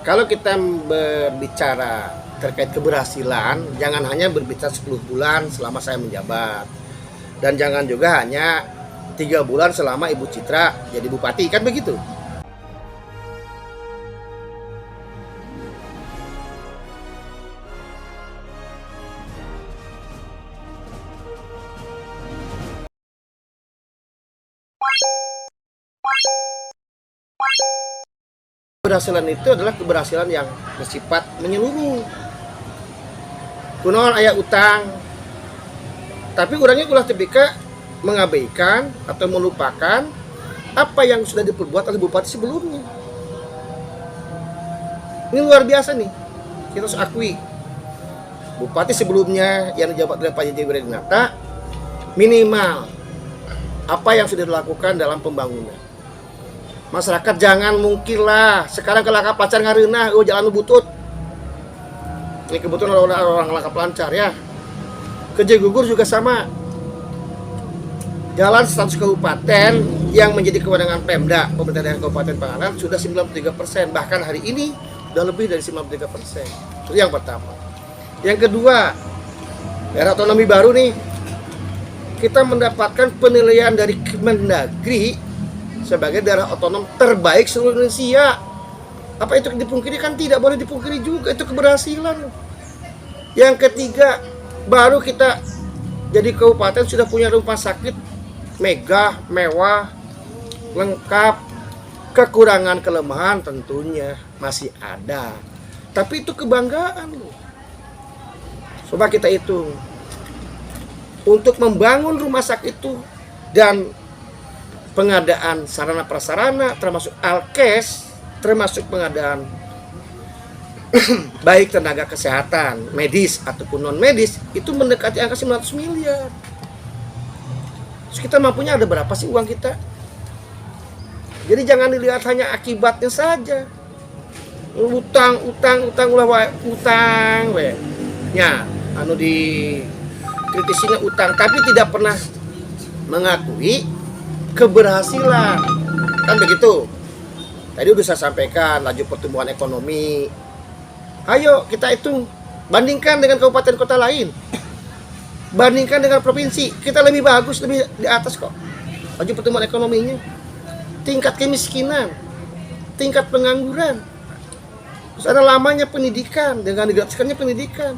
Kalau kita berbicara terkait keberhasilan, jangan hanya berbicara 10 bulan selama saya menjabat. Dan jangan juga hanya 3 bulan selama Ibu Citra jadi bupati, kan begitu? Keberhasilan itu adalah keberhasilan yang bersifat menyeluruh. Kunaon aya utang, tapi orangnya ulah tepika mengabaikan atau melupakan apa yang sudah diperbuat oleh bupati sebelumnya. Ini luar biasa nih, kita harus akui. Bupati sebelumnya yang dijabat oleh Pak J.J. Wiradinata, minimal apa yang sudah dilakukan dalam pembangunan. Masyarakat jangan mungkinlah sekarang ke langkah pacar ngareunah, jalan butut. Ini kebetulan orang langkah lancar ya. Ke Jegugur juga sama. Jalan status kabupaten yang menjadi kewenangan Pemda, pemerintah daerah Kabupaten Pangandaran sudah 93%, bahkan hari ini sudah lebih dari 93%. Itu yang pertama. Yang kedua, daerah otonomi baru nih, kita mendapatkan penilaian dari Kemendagri sebagai daerah otonom terbaik seluruh Indonesia. Apa itu dipungkiri? Kan tidak boleh dipungkiri juga, itu keberhasilan. Yang ketiga, baru kita jadi kabupaten sudah punya rumah sakit megah, mewah, lengkap. Kekurangan kelemahan tentunya masih ada, tapi itu kebanggaan loh. Coba kita hitung, untuk membangun rumah sakit itu dan pengadaan sarana prasarana termasuk alkes, termasuk pengadaan baik tenaga kesehatan medis ataupun non medis, itu mendekati angka 900 miliar. Terus kita mampunya ada berapa sih uang kita? Jadi jangan dilihat hanya akibatnya saja. Utang we. Ya, anu di kritisinya utang, tapi tidak pernah mengakui keberhasilan, kan begitu. Tadi udah saya sampaikan laju pertumbuhan ekonomi. Ayo kita hitung, bandingkan dengan kabupaten kota lain, bandingkan dengan provinsi, kita lebih bagus, lebih di atas kok laju pertumbuhan ekonominya. Tingkat kemiskinan, tingkat pengangguran, terus ada lamanya pendidikan dengan digratiskannya pendidikan.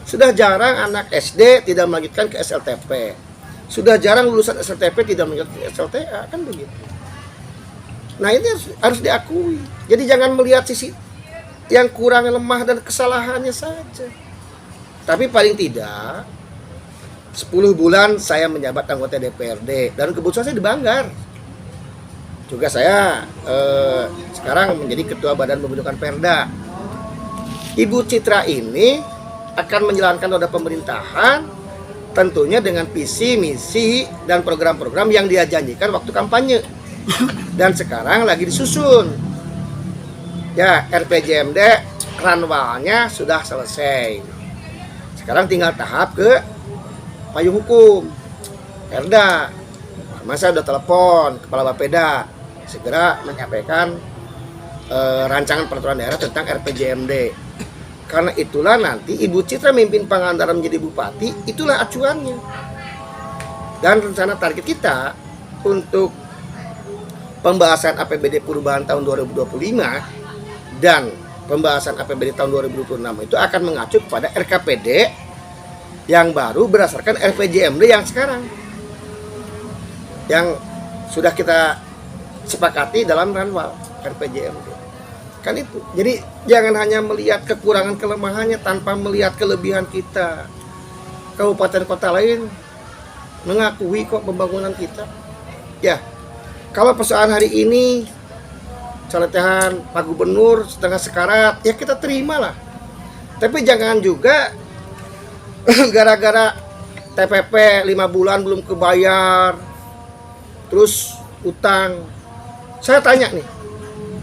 Sudah jarang anak SD tidak melanjutkan ke SLTP. Sudah jarang lulusan SLTP tidak melanjutkan ke SLTA, kan begitu. Nah ini harus diakui. Jadi jangan melihat sisi yang kurang, lemah dan kesalahannya saja. Tapi paling tidak 10 bulan saya menjabat anggota DPRD dan kebetulan saya di Banggar. Juga saya sekarang menjadi ketua Badan Pembentukan Perda. Ibu Citra ini akan menjalankan roda pemerintahan tentunya dengan visi, misi, dan program-program yang dia janjikan waktu kampanye. Dan sekarang lagi disusun. Ya, RPJMD ranwalnya sudah selesai. Sekarang tinggal tahap ke payung hukum Perda. Saya sudah telepon Kepala Bapeda segera menyampaikan rancangan peraturan daerah tentang RPJMD. Karena itulah nanti Ibu Citra memimpin Pangandaran menjadi bupati, itulah acuannya. Dan rencana target kita untuk pembahasan APBD perubahan tahun 2025 dan pembahasan APBD tahun 2026 itu akan mengacu kepada RKPD yang baru berdasarkan RPJMD yang sekarang, yang sudah kita sepakati dalam ranwal RPJMD. Kan itu. Jadi jangan hanya melihat kekurangan kelemahannya tanpa melihat kelebihan kita. Kabupaten kota lain mengakui kok pembangunan kita. Ya, kalau persoalan hari ini celotehan Pak Gubernur setengah sekarat, ya kita terima lah. Tapi jangan juga gara-gara TPP 5 bulan belum kebayar, terus utang. Saya tanya nih,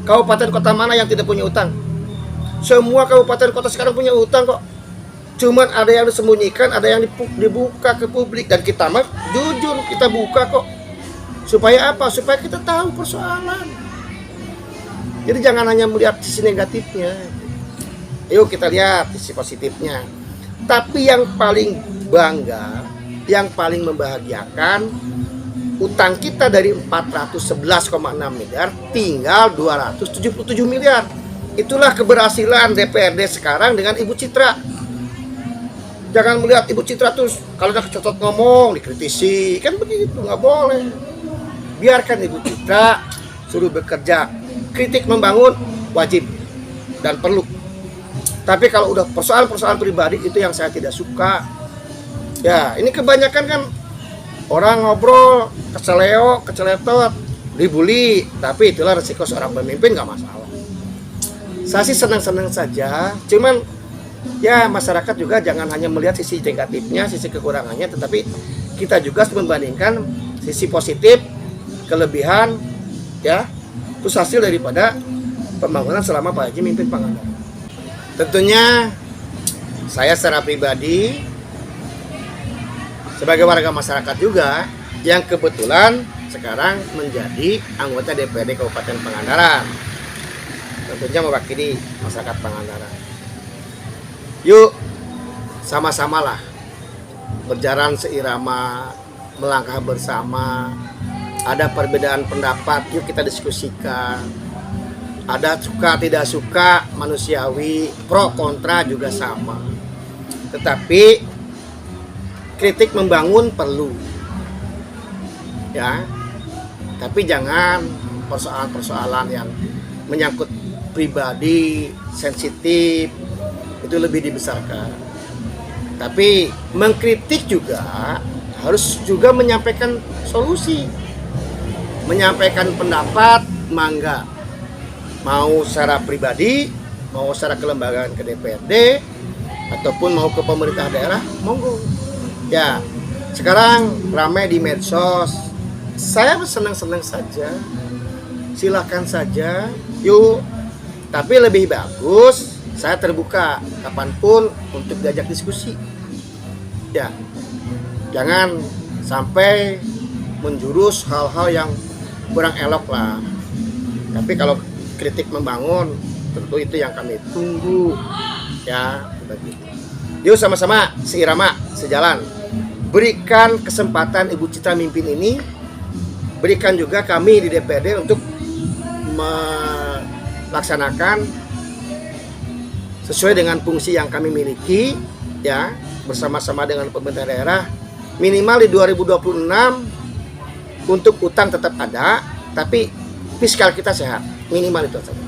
kabupaten kota mana yang tidak punya utang? Semua kabupaten kota sekarang punya utang kok. Cuman ada yang disembunyikan, ada yang dibuka ke publik. Dan kita mah jujur, kita buka kok. Supaya apa? Supaya kita tahu persoalan. Jadi jangan hanya melihat sisi negatifnya. Yuk kita lihat sisi positifnya. Tapi yang paling bangga, yang paling membahagiakan, utang kita dari 411,6 miliar tinggal 277 miliar. Itulah keberhasilan DPRD sekarang dengan Ibu Citra. Jangan melihat Ibu Citra terus kalau udah kecocok ngomong dikritisi, kan begitu, nggak boleh. Biarkan Ibu Citra suruh bekerja. Kritik membangun wajib dan perlu. Tapi kalau udah persoalan-persoalan pribadi itu yang saya tidak suka. Ya, ini kebanyakan kan orang ngobrol keceleo, keceletot, dibully. Tapi itulah resiko seorang pemimpin, nggak masalah. Saya sih senang-senang saja. Cuman ya masyarakat juga jangan hanya melihat sisi negatifnya, sisi kekurangannya, tetapi kita juga harus membandingkan sisi positif, kelebihan, ya, itu hasil daripada pembangunan selama Pak Haji mimpin Pangandaran. Tentunya saya secara pribadi sebagai warga masyarakat juga yang kebetulan sekarang menjadi anggota DPRD Kabupaten Pangandaran, tentunya mewakili masyarakat Pangandaran. Yuk sama-samalah berjalan seirama, melangkah bersama. Ada perbedaan pendapat, yuk kita diskusikan. Ada suka tidak suka, manusiawi, pro kontra juga sama. Tetapi kritik membangun perlu, ya. Tapi jangan persoalan-persoalan yang menyangkut pribadi, sensitif, itu lebih dibesarkan. Tapi mengkritik juga harus juga menyampaikan solusi, menyampaikan pendapat, mangga. Mau secara pribadi, mau secara kelembagaan ke DPRD, ataupun mau ke pemerintah daerah, monggo. Ya, sekarang ramai di medsos. Saya senang-senang saja. Silakan saja, yuk. Tapi lebih bagus saya terbuka kapanpun untuk diajak diskusi. Ya, jangan sampai menjurus hal-hal yang kurang elok lah. Tapi kalau kritik membangun, tentu itu yang kami tunggu, ya, begitu. Yuk sama-sama seirama, sejalan. Berikan kesempatan Ibu Citra mimpin ini, berikan juga kami di DPRD untuk melaksanakan sesuai dengan fungsi yang kami miliki, ya, bersama-sama dengan pemerintah daerah. Minimal di 2026 untuk utang tetap ada, tapi fiskal kita sehat, minimal itu saja.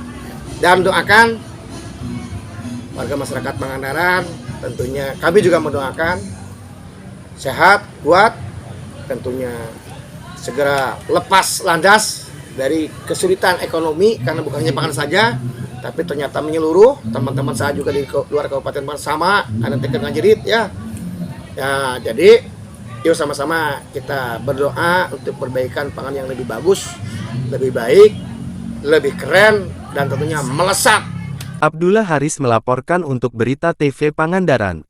Dan doakan warga masyarakat Pangandaran, tentunya kami juga mendoakan sehat, kuat, tentunya segera lepas landas dari kesulitan ekonomi, karena bukan hanya pangan saja, tapi ternyata menyeluruh. Teman-teman saya juga di luar Kabupaten Pangandaran sama, ada tekan ngajerit, ya. Ya, jadi yuk sama-sama kita berdoa untuk perbaikan pangan yang lebih bagus, lebih baik, lebih keren, dan tentunya melesat. Abdullah Haris melaporkan untuk Berita TV Pangandaran.